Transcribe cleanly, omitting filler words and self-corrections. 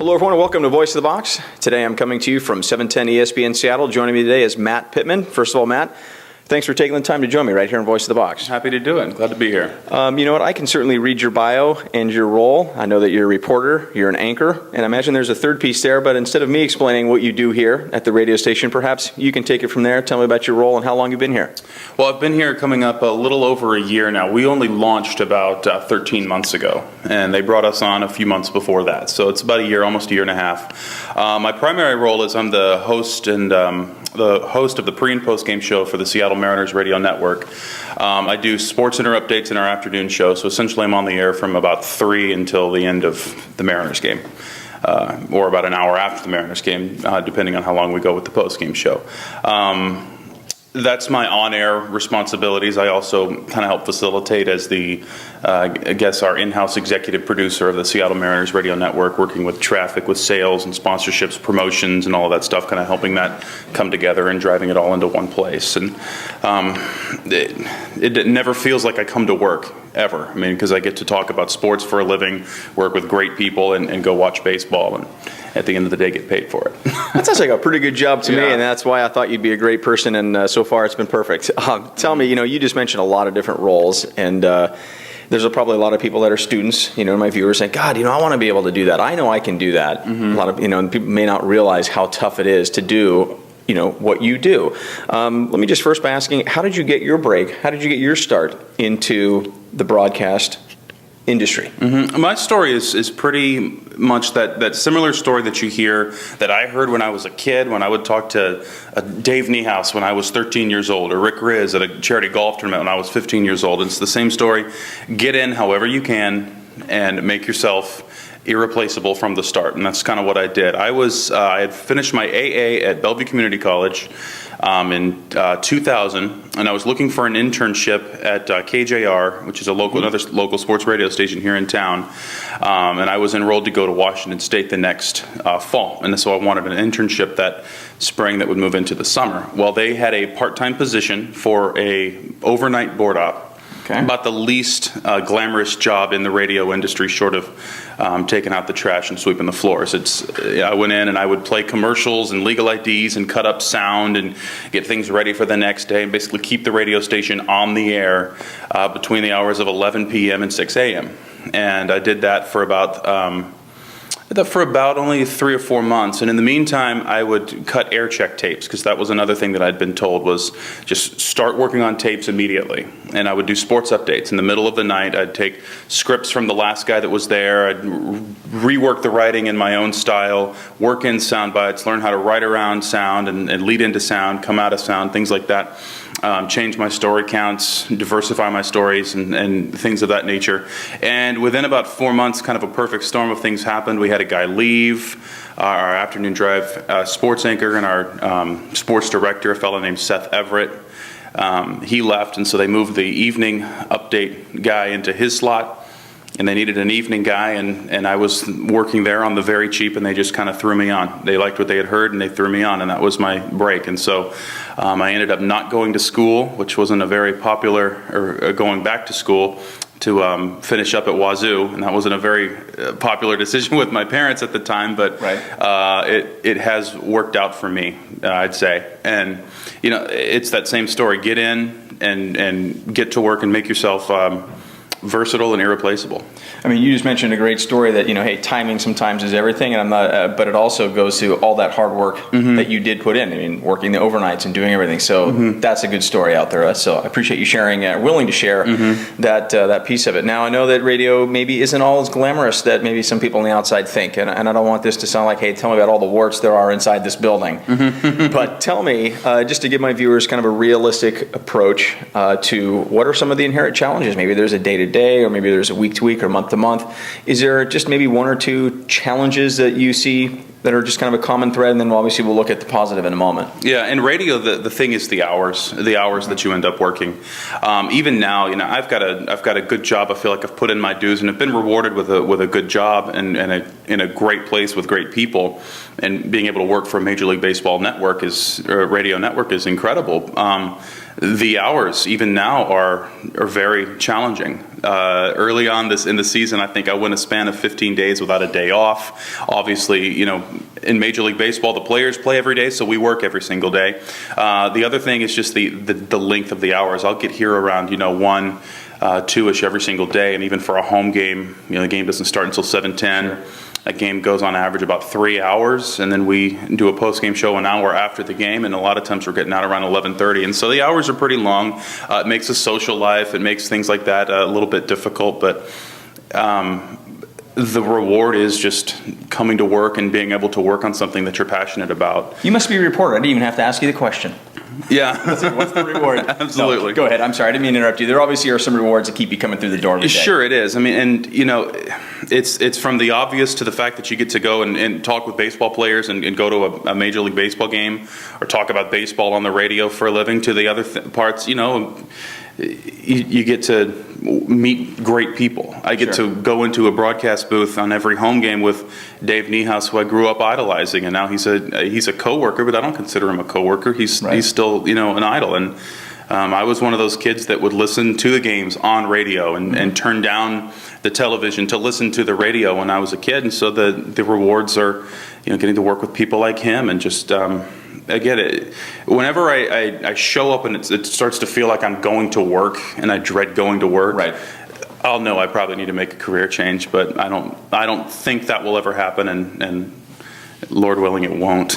Hello everyone and welcome to Voice of the Box. Today I'm coming to you from 710 ESPN Seattle. Joining me today is Matt Pittman. First of all, Matt, thanks for taking the time to join me right here in Voice of the Box. Happy to do it. Glad to be here. You know what? I can certainly read your bio and your role. I know that you're a reporter, you're an anchor, and I imagine there's a third piece there, but instead of me explaining what you do here at the radio station, perhaps you can take it from there. Tell me about your role and how long you've been here. Well, I've been here coming up a little over a year now. We only launched about 13 months ago, and they brought us on a few months before that. So it's about a year, almost a year and a half. My primary role is I'm the host of the pre- and post-game show for the Seattle Mariners radio network. I do Sports Center updates in our afternoon show, so essentially I'm on the air from about 3 until the end of the Mariners game, or about an hour after the Mariners game, depending on how long we go with the post-game show. That's my on-air responsibilities. I also kind of help facilitate as our in-house executive producer of the Seattle Mariners radio network, working with traffic, with sales and sponsorships, promotions, and all of that stuff, kind of helping that come together and driving it all into one place. And it never feels like I come to work, ever. I mean, because I get to talk about sports for a living, work with great people, and go watch baseball, and at the end of the day get paid for it. That sounds like a pretty good job to me, and that's why I thought you'd be a great person, and so far it's been perfect. Tell me, you just mentioned a lot of different roles, and there's probably a lot of people that are students, my viewers saying, God, I want to be able to do that. I know I can do that. Mm-hmm. A lot of, and people may not realize how tough it is to do what you do. Let me just first by asking, how did you get your break? How did you get your start into the broadcast industry? Mm-hmm. My story is pretty much that similar story that you hear that I heard when I was a kid, when I would talk to Dave Niehaus when I was 13 years old, or Rick Riz at a charity golf tournament when I was 15 years old. It's the same story. Get in however you can and make yourself irreplaceable from the start, and that's kind of what I did. I had finished my AA at Bellevue Community College in 2000, and I was looking for an internship at KJR, which is another local sports radio station here in town, and I was enrolled to go to Washington State the next fall, and so I wanted an internship that spring that would move into the summer. Well, they had a part-time position for a overnight board op. Okay. About the least glamorous job in the radio industry, short of taking out the trash and sweeping the floors. I went in and I would play commercials and legal IDs and cut up sound and get things ready for the next day, and basically keep the radio station on the air between the hours of 11 p.m. and 6 a.m. And I did that for about only 3 or 4 months, and in the meantime I would cut air check tapes, because that was another thing that I'd been told was just start working on tapes immediately. And I would do sports updates in the middle of the night. I'd take scripts from the last guy that was there, I'd rework the writing in my own style, work in sound bites, learn how to write around sound and lead into sound, come out of sound, things like that. Change my story counts, diversify my stories, and things of that nature. And within about 4 months, kind of a perfect storm of things happened. We had a guy leave, our afternoon drive sports anchor and our sports director, a fellow named Seth Everett. He left, and so they moved the evening update guy into his slot. And they needed an evening guy, and I was working there on the very cheap, and they just kind of threw me on. They liked what they had heard, and they threw me on, and that was my break. And so I ended up not going to school, which wasn't a very popular, or going back to school to finish up at Wazoo, and that wasn't a very popular decision with my parents at the time, but right. It has worked out for me, I'd say. And, it's that same story. Get in and get to work and make yourself versatile and irreplaceable. I mean, you just mentioned a great story that, hey, timing sometimes is everything, and I'm not, but it also goes to all that hard work that you did put in. I mean, working the overnights and doing everything. So that's a good story out there. So I appreciate you sharing, willing to share that piece of it. Now, I know that radio maybe isn't all as glamorous that maybe some people on the outside think, and I don't want this to sound like, hey, tell me about all the warts there are inside this building. But tell me, just to give my viewers kind of a realistic approach to what are some of the inherent challenges. Maybe there's a day-to-day, or maybe there's a week-to-week or month-to-month. Is there just maybe one or two challenges that you see that are just kind of a common thread, and then obviously we'll look at the positive in a moment. Yeah, in radio, the thing is the hours that you end up working. Even now, I've got a good job. I feel like I've put in my dues and have been rewarded with a good job and in a great place with great people. And being able to work for a Major League Baseball network radio network is incredible. The hours, even now, are very challenging. Early on in the season, I think I went a span of 15 days without a day off. Obviously, in Major League Baseball, the players play every day, so we work every single day. The other thing is just the length of the hours. I'll get here around 1, 2-ish every single day, and even for a home game, the game doesn't start until 7:10. Sure. That game goes on average about 3 hours, and then we do a post-game show an hour after the game, and a lot of times we're getting out around 11:30, and so the hours are pretty long. It makes a social life, it makes things like that a little bit difficult, but the reward is just coming to work and being able to work on something that you're passionate about. You must be a reporter. I didn't even have to ask you the question. Yeah. What's the reward? Absolutely. No, go ahead. I'm sorry. I didn't mean to interrupt you. There obviously are some rewards that keep you coming through the door every day. Sure it is. I mean, and it's from the obvious to the fact that you get to go and talk with baseball players and go to a Major League Baseball game or talk about baseball on the radio for a living, to the other parts, you get to meet great people. I get to go into a broadcast booth on every home game with Dave Niehaus, who I grew up idolizing, and now he's a coworker, but I don't consider him a coworker. He's still an idol, and I was one of those kids that would listen to the games on radio and turn down the television to listen to the radio when I was a kid, and so the rewards are getting to work with people like him and just. I get it. Whenever I show up and it starts to feel like I'm going to work and I dread going to work, right. I'll know I probably need to make a career change, but I don't think that will ever happen, and Lord willing, it won't.